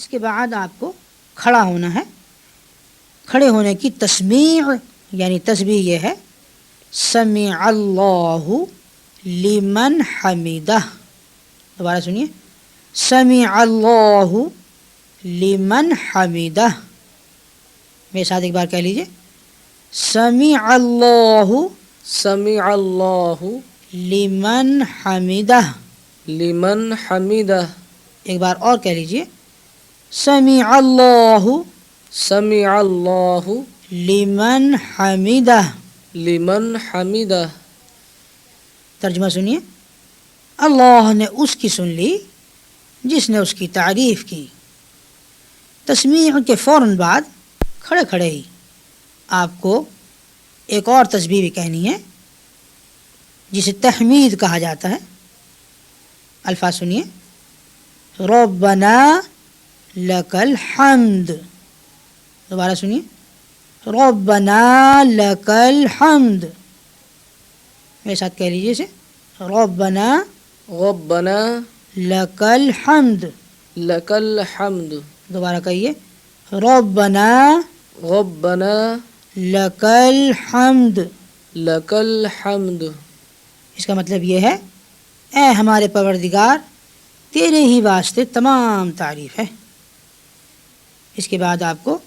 اس کے بعد آپ کو کھڑا ہونا ہے. کھڑے ہونے کی تسمیع یعنی تسبیح یہ ہے سمع اللہ لمن حمدہ. دوبارہ سنیے سمع اللہ لمن حمدہ. میرے ساتھ ایک بار کہہ لیجئے سمع اللہ سمع اللہ لمن حمدہ. لمن حمدہ. ایک بار اور کہہ لیجئے سمع اللہ سمع اللہ لمن حمدہ. لمن حمدہ. ترجمہ سنیے اللہ نے اس کی سن لی جس نے اس کی تعریف کی. تسمیع کے فوراً بعد کھڑے کھڑے ہی آپ کو ایک اور تسبیح بھی کہنی ہے جسے تحمید کہا جاتا ہے. الفاظ سنیے ربنا لک الحمد. دوبارہ سنیے ربنا لک الحمد. میرے ساتھ کہہ لیجیے اسے ربنا ربنا لک الحمد. لک الحمد. دوبارہ کہیے ربنا ربنا لک الحمد. لک الحمد. اس کا مطلب یہ ہے اے ہمارے پروردگار تیرے ہی واسطے تمام تعریف ہے. اس کے بعد آپ کو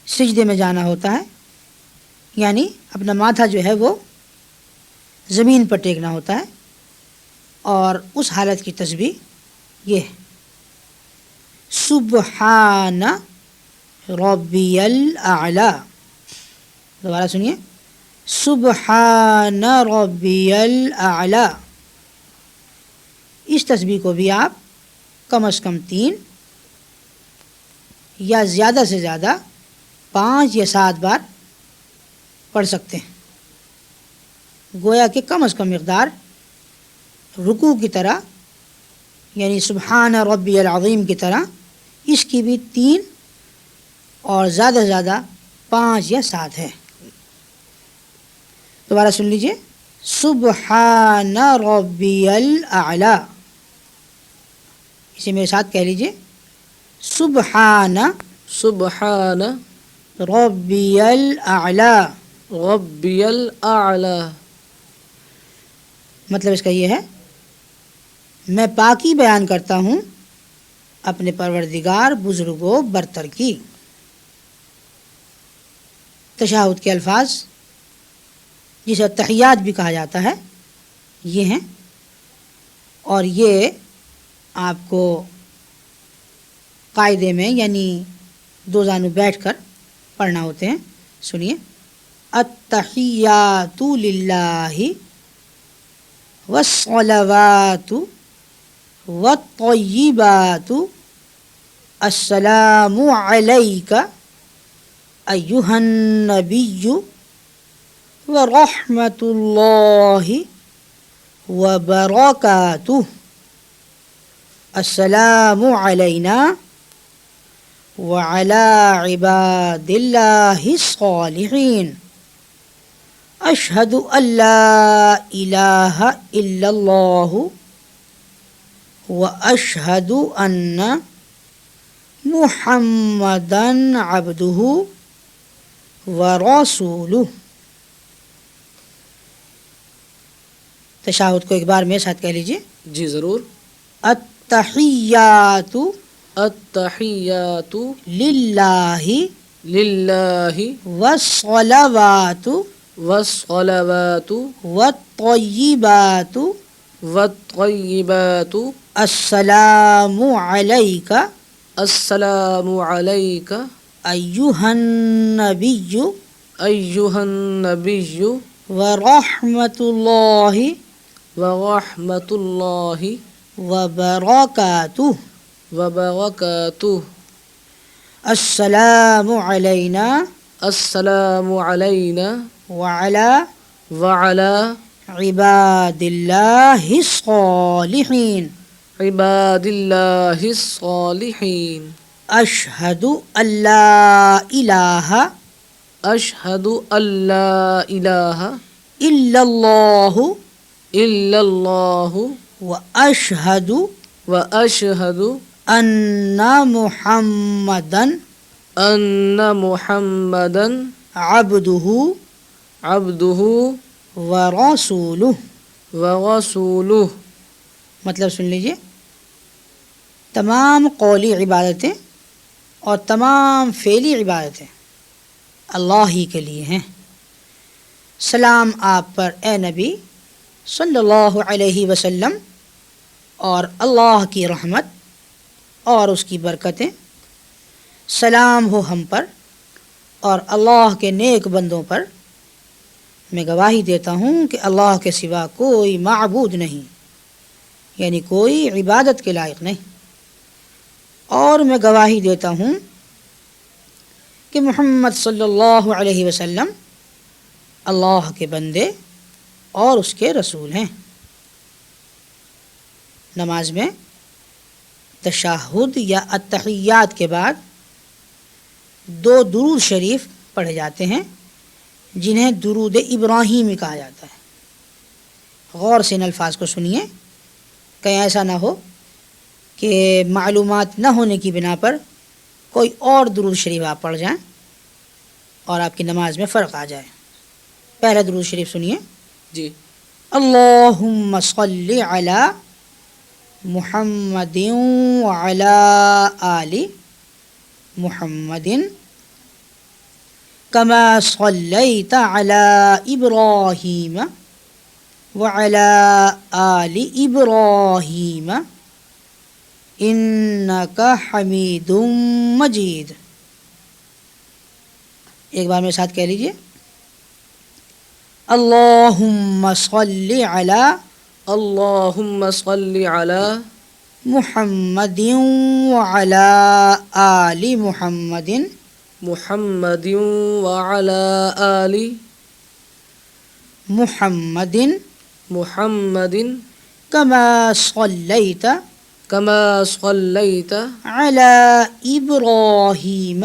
سجدے میں جانا ہوتا ہے یعنی اپنا ماتھا جو ہے وہ زمین پر ٹیکنا ہوتا ہے اور اس حالت کی تسبیح یہ ہے سبحان ربی الاعلی. دوبارہ سنیے سبحان ربی الاعلی. اس تسبیح کو بھی آپ کم از کم 3 یا زیادہ سے زیادہ 5 یا 7 بار پڑھ سکتے ہیں. گویا کہ کم از کم مقدار رکوع کی طرح یعنی سبحان ربی العظیم کی طرح اس کی بھی 3 اور زیادہ سے زیادہ 5 یا 7 ہے. دوبارہ سن لیجئے سبحان ربی الاعلی. اسے میرے ساتھ کہہ لیجئے سبحان سبحان ربی الاعلی. ربی الاعلی. مطلب اس کا یہ ہے میں پاکی بیان کرتا ہوں اپنے پروردگار بزرگ و برتر کی. تشہد کے الفاظ جسے تحیات بھی کہا جاتا ہے یہ ہیں اور یہ آپ کو قاعدے میں یعنی 2 زانو بیٹھ کر پڑھنا ہوتے ہیں. سنیے التحیات للہ والصلوات والطیبات السلام علیک ایہا النبی ورحمۃ اللہ وبرکاتہ. السلام علینا وعلی عباد اللہ الصالحین. اشہد ان لا الہ الا اللہ واشہد ان محمدا عبدہ ورسولہ. تشہد کو ایک بار میرے ساتھ کہہ لیجئے جی ضرور. التحیات التحیات للہ للہ والصلوات والصلوات والطیبات والطیبات السلام علیک السلام علیک ایہا النبی ایہا النبی ورحمۃ اللہ ورحمۃ اللہ وبرکاتہ. وبرکاتہ. السلام علینا السلام علینا وعلی وعلی عباد اللہ الصالحین. عباد اللہ الصالحین. اشہد ان لا الہ اشہد ان لا الہ الا اللہ الا اللہ واشہد واشہد ان محمدن ان محمدن عبدہ عبدہ ورسولہ. ورسولہ. مطلب سن لیجئے، تمام قولی عبادتیں اور تمام فعلی عبادتیں اللہ ہی کے لیے ہیں. سلام آپ پر اے نبی صلی اللہ علیہ وسلم، اور اللہ کی رحمت اور اس کی برکتیں سلام ہو ہم پر اور اللہ کے نیک بندوں پر. میں گواہی دیتا ہوں کہ اللہ کے سوا کوئی معبود نہیں، یعنی کوئی عبادت کے لائق نہیں، اور میں گواہی دیتا ہوں کہ محمد صلی اللہ علیہ وسلم اللہ کے بندے اور اس کے رسول ہیں. نماز میں تشہد یا التحیات کے بعد 2 درود شریف پڑھے جاتے ہیں جنہیں درود ابراہیمی کہا جاتا ہے. غور سے ان الفاظ کو سنیے، کہیں ایسا نہ ہو کہ معلومات نہ ہونے کی بنا پر کوئی اور درود شریف آپ پڑھ جائیں اور آپ کی نماز میں فرق آ جائے. پہلا درود شریف سنیے. جی. اللہم صلی علی محمد وعلی آل محمد کما صلیت علی ابراہیم وعلی آل ابراہیم انک حمید مجید. ایک بار میرے ساتھ کہہ لیجئے، اللہم صلی علی اللہم صلی علی محمد وعلی آل محمد محمد وعلی آل محمد محمد کما صلیت کما صلیت علی ابراہیم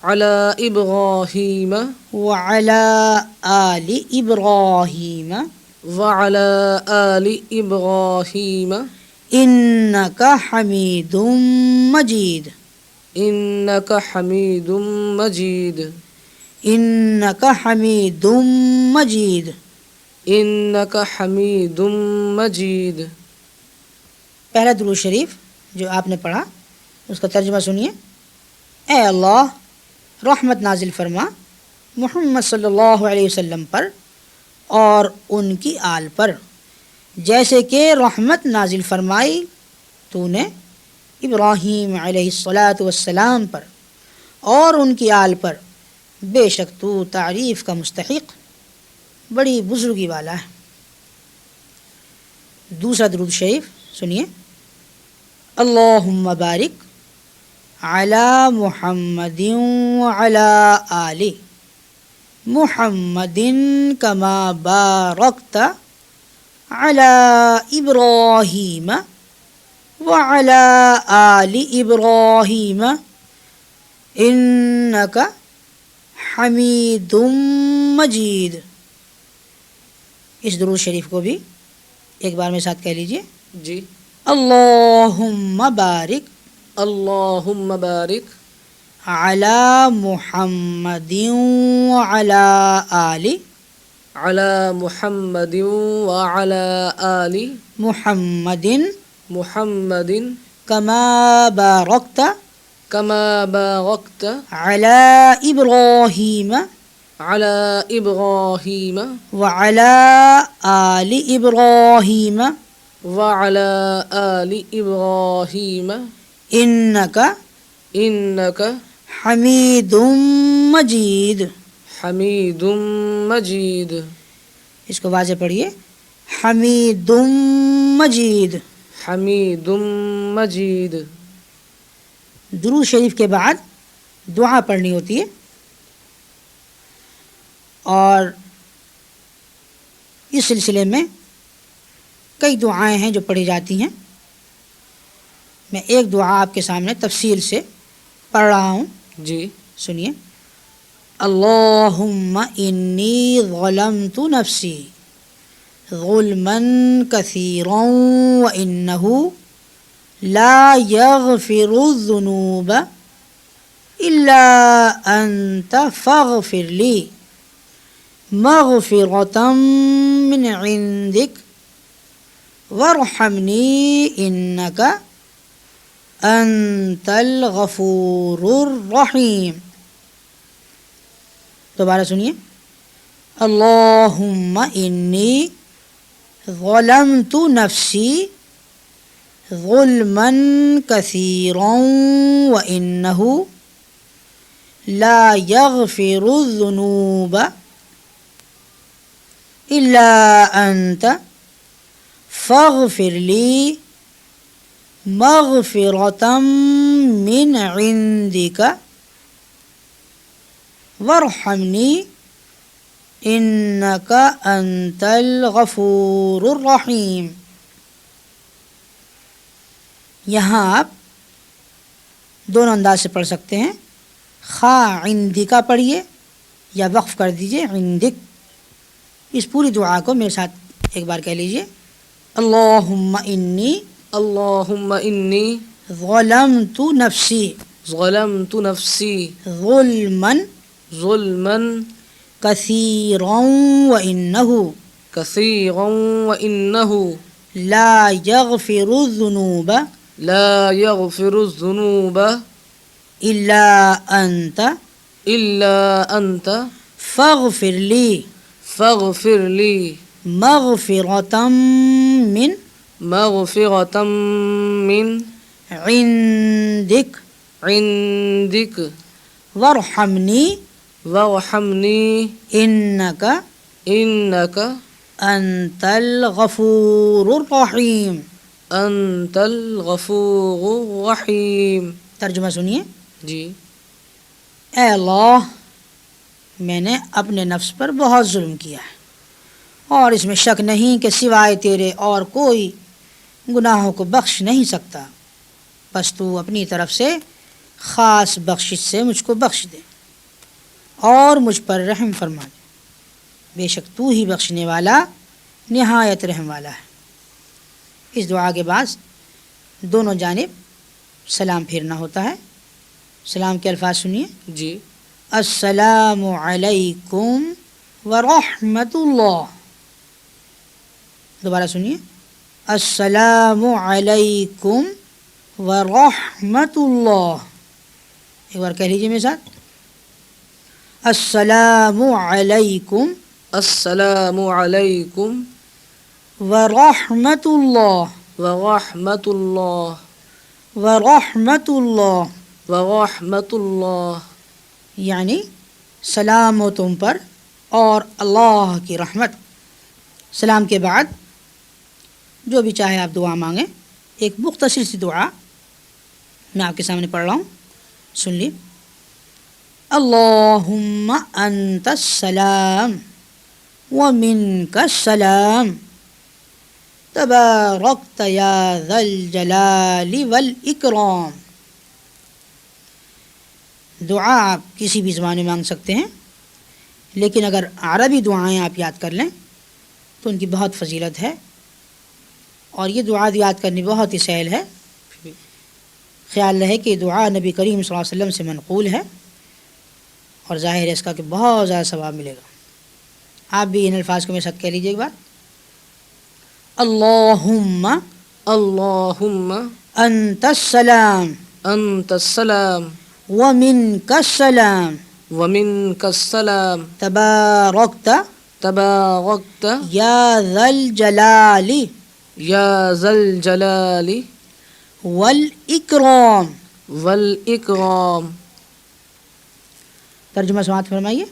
علی ابراہیم وعلی آل ابراہیم وعلی آل ابراہیم انک حمید مجید. انک حمید مجید. انک حمید مجید. انک حمید مجید. پہلا درود شریف جو آپ نے پڑھا اس کا ترجمہ سنیے. اے اللہ، رحمت نازل فرما محمد صلی اللہ علیہ وسلم پر اور ان کی آل پر، جیسے کہ رحمت نازل فرمائی تو نے ابراہیم علیہ الصلاۃ والسلام پر اور ان کی آل پر. بے شک تو تعریف کا مستحق بڑی بزرگی والا ہے. دوسرا درود شریف سنیے. اللہم بارک علی محمد وعلی آل محمد کما بارکت علی ابراہیم وعلی آل ابراہیم انک حمید مجید. اس درود شریف کو بھی ایک بار میرے ساتھ کہہ لیجئے. جی. اللہم بارک اللہم بارک علی محمد وعلی آل علی محمد وعلی آل محمد محمد کما بارکت کما بارکت علی ابراہیم علی ابراہیم وعلی آل ابراہیم وعلی آل ابراہیم انک انک حمید مجید. حمید مجید. اس کو واضح پڑھیے. حمید مجید. حمید مجید. درود شریف کے بعد دعا پڑھنی ہوتی ہے، اور اس سلسلے میں کئی دعائیں ہیں جو پڑھی جاتی ہیں. میں ایک دعا آپ کے سامنے تفصیل سے پڑھ رہا ہوں. جی. سنیے. اللہم انی ظلمت نفسی ظلما کثیرا وانہ لا یغفر الذنوب الا انت فاغفر لی مغفرۃ من عندک وارحمنی انک انت الغفور الرحیم. دوبارہ سنیے. اللہم انی ظلمت نفسی ظلما کثیرا وانہ لا یغفر الذنوب الا انت فاغفر لی مغفرۃ من عندک وارحمنی انک انت الغفور الرحیم. یہاں آپ دونوں انداز سے پڑھ سکتے ہیں. خا عندکا پڑھیے یا وقف کر دیجئے عندک. اس پوری دعا کو میرے ساتھ ایک بار کہہ لیجئے. اللہم انی اللہم انی ظلمت نفسی ظلمت نفسی ظلما ظلما کثیرا وانہ کثیرا وانہ لا یغفر الذنوب لا یغفر الذنوب الا انت الا انت فاغفر لی فاغفر لی مغفرۃ من مغفرۃ من عندک عندک وارحمنی وارحمنی انک انک انت الغفور الرحیم. انت الغفور الرحیم. ترجمہ سنیے. جی. اے اللہ میں نے اپنے نفس پر بہت ظلم کیا ہے اور اس میں شک نہیں کہ سوائے تیرے اور کوئی گناہوں کو بخش نہیں سکتا. بس تو اپنی طرف سے خاص بخشش سے مجھ کو بخش دے اور مجھ پر رحم فرما دے. بے شک تو ہی بخشنے والا نہایت رحم والا ہے. اس دعا کے بعد دونوں جانب سلام پھیرنا ہوتا ہے. سلام کے الفاظ سنیے. جی. السلام علیکم ورحمۃ اللہ. دوبارہ سنیے. السلام علیکم ورحمۃ اللہ. ایک بار کہہ لیجیے میرے ساتھ. السلام علیکم السلام علیکم ورحمۃ اللہ ورحمۃ اللہ ورحمۃ اللہ. ورحمۃ اللہ. یعنی سلام ہو تم پر اور اللہ کی رحمت. سلام کے بعد جو بھی چاہے آپ دعا مانگیں. ایک مختصر سی دعا میں آپ کے سامنے پڑھ رہا ہوں, سن لی. اللہم انت السلام ومنک السلام تبارکت یا ذا الجلال والاکرام. دعا آپ کسی بھی زبان میں مانگ سکتے ہیں, لیکن اگر عربی دعائیں آپ یاد کر لیں تو ان کی بہت فضیلت ہے اور یہ دعا یاد کرنی بہت ہی سہل ہے. خیال رہے کہ یہ دعا نبی کریم صلی اللہ علیہ وسلم سے منقول ہے اور ظاہر ہے اس کا کہ بہت زیادہ ثواب ملے گا. آپ بھی ان الفاظ کو میرے ساتھ کہہ لیجیے ایک بار. اللہم اللہم انت السلام انت السلام ومنک السلام ومنک السلام تبارکت تبارکت یا ذا الجلال یا ذا الجلال والاکرام. والاکرام. ترجمہ سماعت فرمائیے.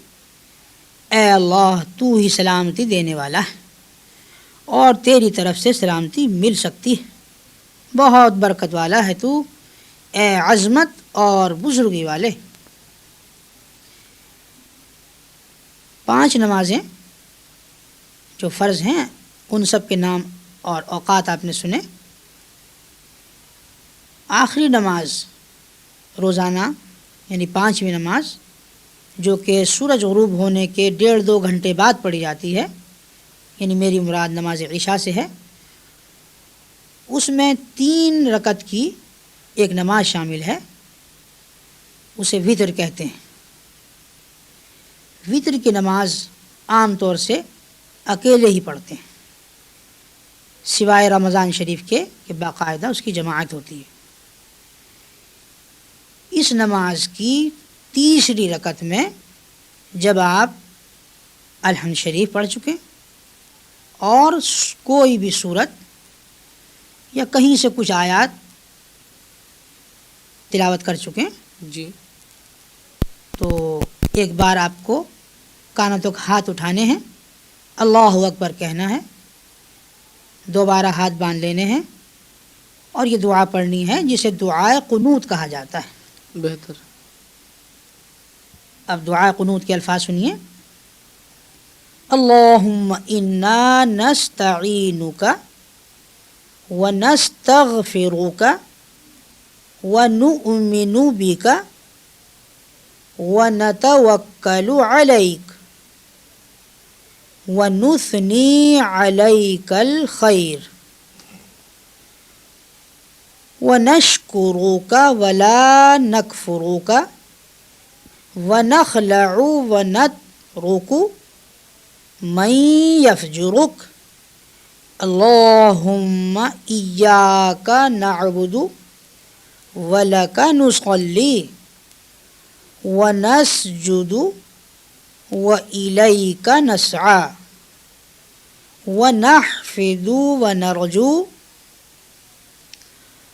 اے اللہ تو ہی سلامتی دینے والا ہے اور تیری طرف سے سلامتی مل سکتی ہے. بہت برکت والا ہے تو, اے عظمت اور بزرگی والے. 5 نمازیں جو فرض ہیں ان سب کے نام اور اوقات آپ نے سنے. آخری نماز روزانہ یعنی 5ویں نماز جو کہ سورج غروب ہونے کے 1.5-2 گھنٹے بعد پڑھی جاتی ہے, یعنی میری مراد نماز عشاء سے ہے, اس میں 3 رکعت کی ایک نماز شامل ہے، اسے وتر کہتے ہیں۔ وتر کی نماز عام طور سے اکیلے ہی پڑھتے ہیں، سوائے رمضان شریف کے کہ باقاعدہ اس کی جماعت ہوتی ہے۔ اس نماز کی تیسری رکعت میں جب آپ الحمد شریف پڑھ چکے اور کوئی بھی سورت یا کہیں سے کچھ آیات تلاوت کر چکے جی تو ایک بار آپ کو کانوں تک ہاتھ اٹھانے ہیں، اللہ اکبر کہنا ہے، دوبارہ ہاتھ باندھ لینے ہیں اور یہ دعا پڑھنی ہے جسے دعائے قنوت کہا جاتا ہے۔ بہتر۔ اب دعائے قنوت کے الفاظ سنیے۔ اللہم انا نستعینک ونستغفرک ونؤمن بک ونتوکل علیک ونثنی علیک الخیر ونشکرک ولا نکفرک ونخلع ونترک من یفجرک اللہم ایاک نعبد ولک نصلی ونسجد وإلیک نسعی ونحفظ ونرجو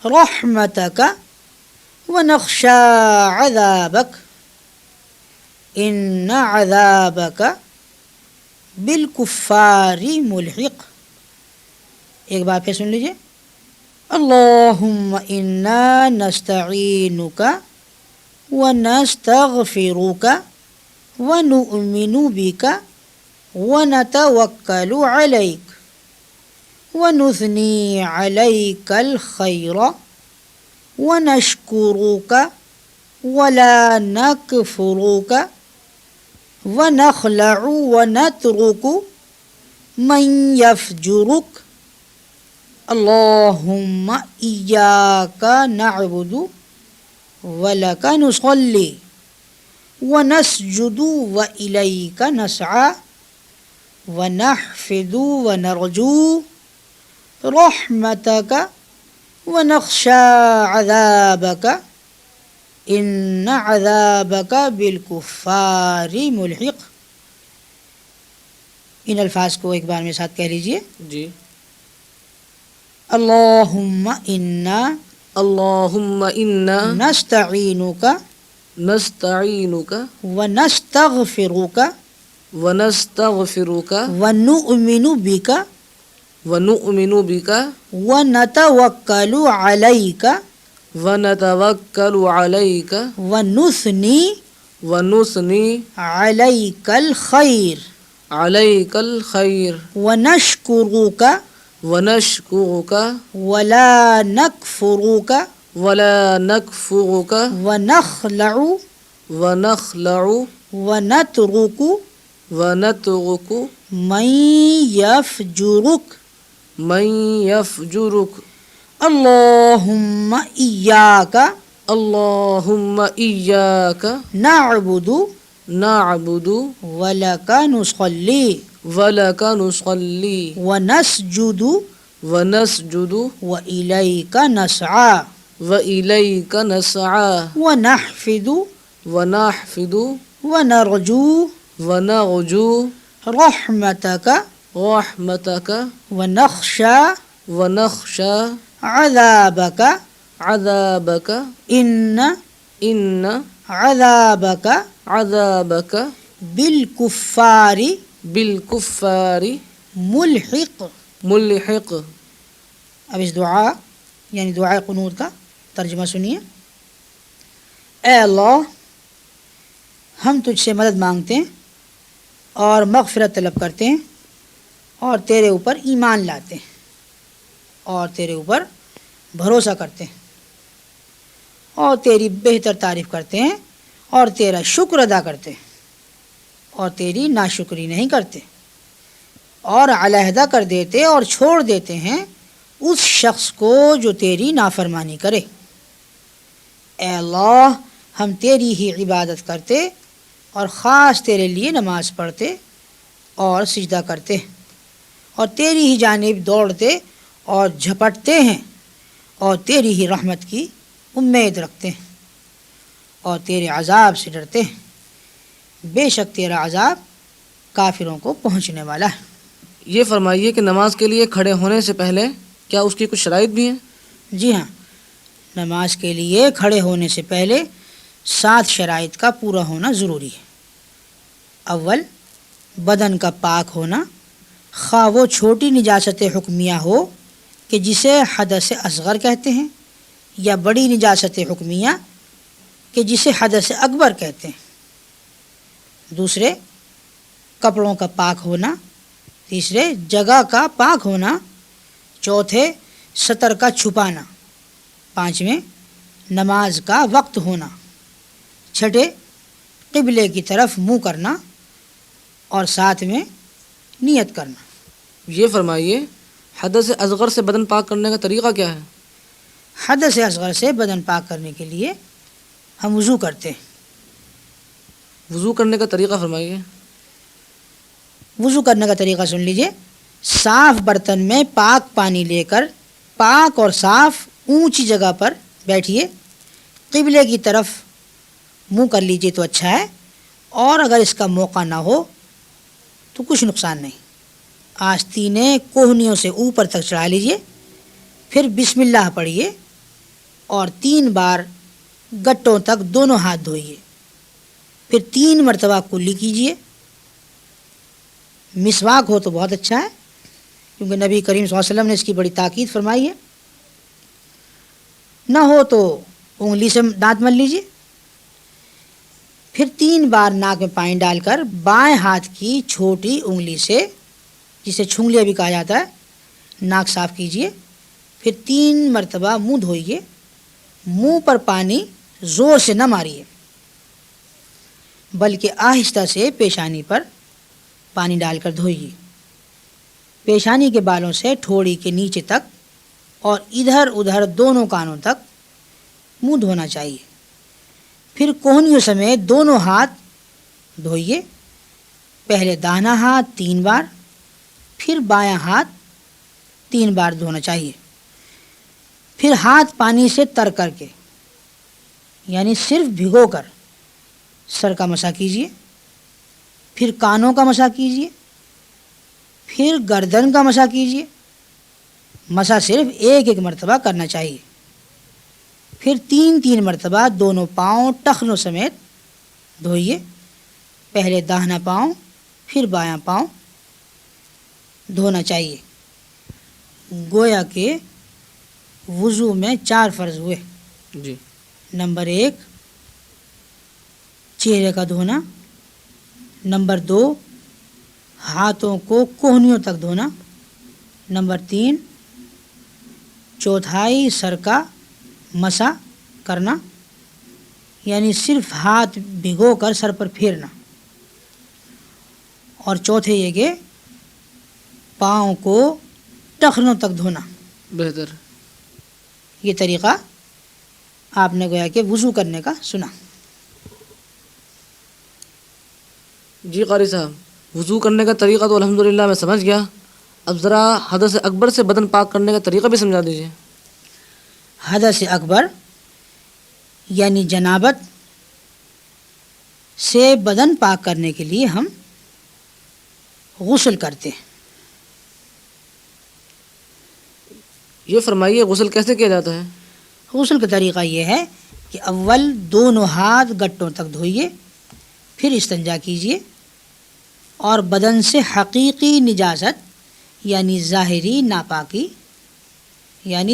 رحمتک ونخشى عذابک ان عذابک بالکفار ملحق۔ ایک بار پھر سن لیجیے۔ اللہم انا نستعینک ونستغفرک ونؤمن بک ونتوکل علیک ونثنی علیک الخیر ونشکرک ولا نکفرک ونخلع ونترک من یفجرک اللہم ایاک نعبد ولک نصلی ونسجد وإلیک نسعی ونحفظ ونرجو رحمتک ونخشى عذابک ان عذابک بالکفار ملحق۔ ان الفاظ کو ایک بار میرے ساتھ کہہ لیجئے۔ جی اللہم انا اللہم انا نستعینک نستعینک ونستغفرک ونستغفرک ونؤمن بک ونؤمن بک ونتوکل علیک ونتوکل علیک ونثنی ونثنی علیک الخیر علیک الخیر ونشکرک ونشکرک ولا نکفرک ولا نکفرک ونخلع ونخلع ونترک ونترک من یفجرک من یفجرک اللہم ایاک اللہم ایاک نعبد نعبد ولک نصلی ولک نصلی ونسجد ونسجد وإلیک نسعی وإلیک نسعی ونحفظ ونحفظ ونرجو ونرجو رحمتک رحمتک ونخشى ونخشى عذابک عذابک ان ان عذابک عذابک بالکفار بالکفار ملحق۔ ملحق۔ اب اس دعا یعنی دعائے قنوت کا ترجمہ سنیے۔ اے اللہ، ہم تجھ سے مدد مانگتے ہیں اور مغفرت طلب کرتے ہیں اور تیرے اوپر ایمان لاتے ہیں اور تیرے اوپر بھروسہ کرتے ہیں اور تیری بہتر تعریف کرتے ہیں اور تیرا شکر ادا کرتے ہیں اور تیری ناشکری نہیں کرتے اور علیحدہ کر دیتے اور چھوڑ دیتے ہیں اس شخص کو جو تیری نافرمانی کرے۔ اے اللہ ہم تیری ہی عبادت کرتے اور خاص تیرے لیے نماز پڑھتے اور سجدہ کرتے اور تیری ہی جانب دوڑتے اور جھپٹتے ہیں اور تیری ہی رحمت کی امید رکھتے ہیں اور تیرے عذاب سے ڈرتے ہیں، بے شک تیرا عذاب کافروں کو پہنچنے والا ہے۔ یہ فرمائیے کہ نماز کے لیے کھڑے ہونے سے پہلے کیا اس کی کچھ شرائط بھی ہیں؟ جی ہاں، نماز کے لیے کھڑے ہونے سے پہلے 7 شرائط کا پورا ہونا ضروری ہے۔ اول، بدن کا پاک ہونا، خواہ وہ چھوٹی نجاست حکمیہ ہو کہ جسے حدث اصغر کہتے ہیں، یا بڑی نجاست حکمیہ کہ جسے حدث اکبر کہتے ہیں۔ دوسرے، کپڑوں کا پاک ہونا۔ تیسرے، جگہ کا پاک ہونا۔ چوتھے، سطر کا چھپانا۔ پانچویں، نماز کا وقت ہونا۔ چھٹے، قبلے کی طرف منہ کرنا، اور ساتویں، نیت کرنا۔ یہ فرمائیے حدث اصغر سے بدن پاک کرنے کا طریقہ کیا ہے؟ حدث اصغر سے بدن پاک کرنے کے لیے ہم وضو کرتے ہیں۔ وضو کرنے کا طریقہ فرمائیے۔ وضو کرنے کا طریقہ سن لیجئے۔ صاف برتن میں پاک پانی لے کر پاک اور صاف اونچی جگہ پر بیٹھیے، قبلے کی طرف منہ کر لیجئے تو اچھا ہے، اور اگر اس کا موقع نہ ہو تو کچھ نقصان نہیں۔ آستینیں کوہنیوں سے اوپر تک چڑھا لیجئے، پھر بسم اللہ پڑھیے اور 3 بار گٹوں تک دونوں ہاتھ دھوئیے، پھر 3 مرتبہ کلی کیجئے۔ مسواک ہو تو بہت اچھا ہے، کیونکہ نبی کریم صلی اللہ علیہ وسلم نے اس کی بڑی تاکید فرمائی ہے۔ نہ ہو تو انگلی سے دانت مل لیجئے، پھر 3 بار ناک میں پانی ڈال کر بائیں ہاتھ کی چھوٹی انگلی سے، جسے چھنگلیاں بھی کہا جاتا ہے، ناک صاف کیجئے، پھر 3 مرتبہ منہ دھوئیے۔ منہ پر پانی زور سے نہ ماریے، بلکہ آہستہ سے پیشانی پر پانی ڈال کر دھوئیے۔ پیشانی کے بالوں سے ٹھوڑی کے نیچے تک اور ادھر ادھر دونوں کانوں تک منہ دھونا چاہیے۔ پھر کوہنیوں سمیت دونوں ہاتھ دھوئیے، پہلے داہنا ہاتھ 3 بار، پھر بایاں ہاتھ 3 بار دھونا چاہیے۔ پھر ہاتھ پانی سے تر کر کے، یعنی صرف بھگو کر سر کا مسح کیجیے، پھر کانوں کا مسح کیجیے، پھر گردن کا مسح کیجیے۔ مسح صرف ایک مرتبہ کرنا چاہیے۔ پھر 3 مرتبہ دونوں پاؤں ٹخنوں سمیت دھوئیے، پہلے داہنا پاؤں پھر بایاں پاؤں دھونا چاہیے۔ گویا کہ وضو میں 4 فرض ہوئے۔ جی۔ نمبر 1، چہرے کا دھونا۔ نمبر 2، ہاتھوں کو کوہنیوں تک دھونا۔ نمبر 3، چوتھائی سر کا مسح کرنا، یعنی صرف ہاتھ بھگو کر سر پر پھیرنا۔ اور چوتھے یہ کہ پاؤں کو ٹخنوں تک دھونا۔ بہتر۔ یہ طریقہ آپ نے گویا کہ وضو کرنے کا سنا۔ جی قاری صاحب، وضو کرنے کا طریقہ تو الحمدللہ میں سمجھ گیا، اب ذرا حدث اکبر سے بدن پاک کرنے کا طریقہ بھی سمجھا دیجیے۔ حدث اکبر یعنی جنابت سے بدن پاک کرنے کے لیے ہم غسل کرتے ہیں۔ یہ فرمائیے غسل کیسے کیا جاتا ہے؟ غسل کا طریقہ یہ ہے کہ اول دونوں ہاتھ گٹوں تک دھوئیے، پھر استنجا کیجیے اور بدن سے حقیقی نجاست یعنی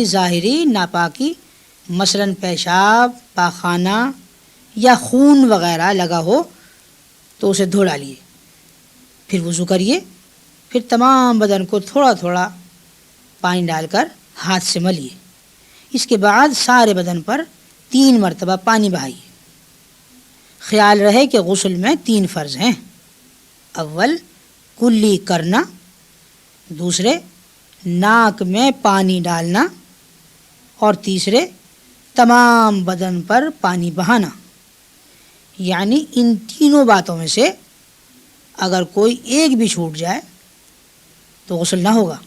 ظاہری ناپاکی مثلاً پیشاب، پاخانہ یا خون وغیرہ لگا ہو تو اسے دھو ڈالیے، پھر وضو کریے، پھر تمام بدن کو تھوڑا تھوڑا پانی ڈال کر ہاتھ سے ملیے۔ اس کے بعد سارے بدن پر 3 مرتبہ پانی بہائیے۔ خیال رہے کہ غسل میں 3 فرض ہیں۔ اول، کلی کرنا۔ دوسرے، ناک میں پانی ڈالنا، اور تیسرے تمام بدن پر پانی بہانا۔ یعنی ان تینوں باتوں میں سے اگر کوئی ایک بھی چھوٹ جائے تو غسل نہ ہوگا،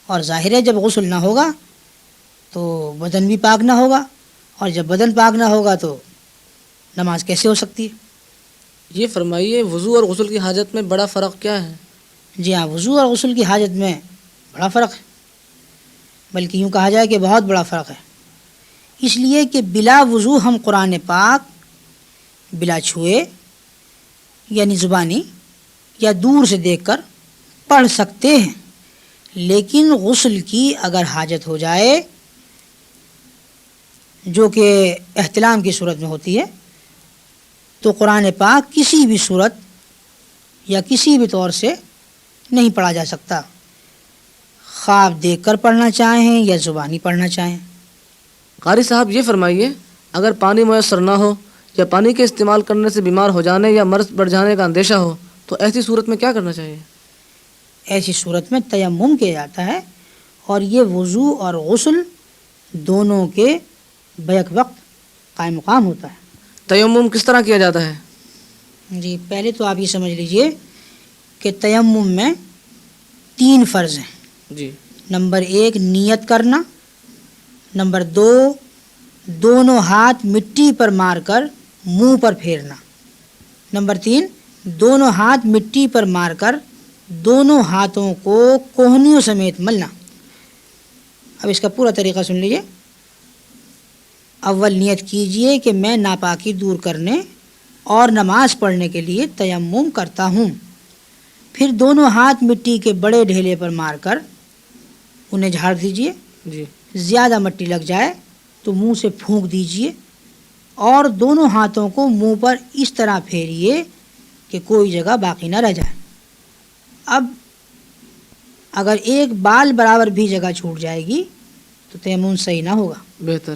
اور ظاہر ہے جب غسل نہ ہوگا تو بدن بھی پاک نہ ہوگا، اور جب بدن پاک نہ ہوگا تو نماز کیسے ہو سکتی ہے؟ یہ فرمائیے وضو اور غسل کی حاجت میں بڑا فرق کیا ہے؟ جی ہاں، وضو اور غسل کی حاجت میں بڑا فرق ہے، بلکہ یوں کہا جائے کہ بہت بڑا فرق ہے، اس لیے کہ بلا وضو ہم قرآن پاک بلا چھوئے یعنی زبانی یا دور سے دیکھ کر پڑھ سکتے ہیں، لیکن غسل کی اگر حاجت ہو جائے جو کہ احتلام کی صورت میں ہوتی ہے تو قرآن پاک کسی بھی صورت یا کسی بھی طور سے نہیں پڑھا جا سکتا، خواب دیکھ کر پڑھنا چاہیں یا زبانی پڑھنا چاہیں۔ قاری صاحب یہ فرمائیے اگر پانی میسر نہ ہو یا پانی کے استعمال کرنے سے بیمار ہو جانے یا مرض بڑھ جانے کا اندیشہ ہو تو ایسی صورت میں کیا کرنا چاہیے؟ ایسی صورت میں تیمم کیا جاتا ہے، اور یہ وضو اور غسل دونوں کے بیک وقت قائم مقام ہوتا ہے۔ تیمم کس طرح کیا جاتا ہے؟ جی پہلے تو آپ یہ سمجھ لیجئے کہ تیمم میں 3 فرض ہیں۔ جی نمبر 1 نیت کرنا، نمبر 2 دونوں ہاتھ مٹی پر مار کر منہ پر پھیرنا، نمبر 3 دونوں ہاتھ مٹی پر مار کر دونوں ہاتھوں کو کوہنیوں سمیت ملنا۔ اب اس کا پورا طریقہ سن لیجئے۔ اول نیت کیجئے کہ میں ناپاکی دور کرنے اور نماز پڑھنے کے لیے تیمم کرتا ہوں، پھر دونوں ہاتھ مٹی کے بڑے ڈھیلے پر مار کر انہیں جھاڑ دیجئے، جی زیادہ مٹی لگ جائے تو منہ سے پھونک دیجئے، اور دونوں ہاتھوں کو منہ پر اس طرح پھیریے کہ کوئی جگہ باقی نہ رہ جائے۔ اب اگر ایک بال برابر بھی جگہ چھوٹ جائے گی تو تیمم صحیح نہ ہوگا۔ بہتر۔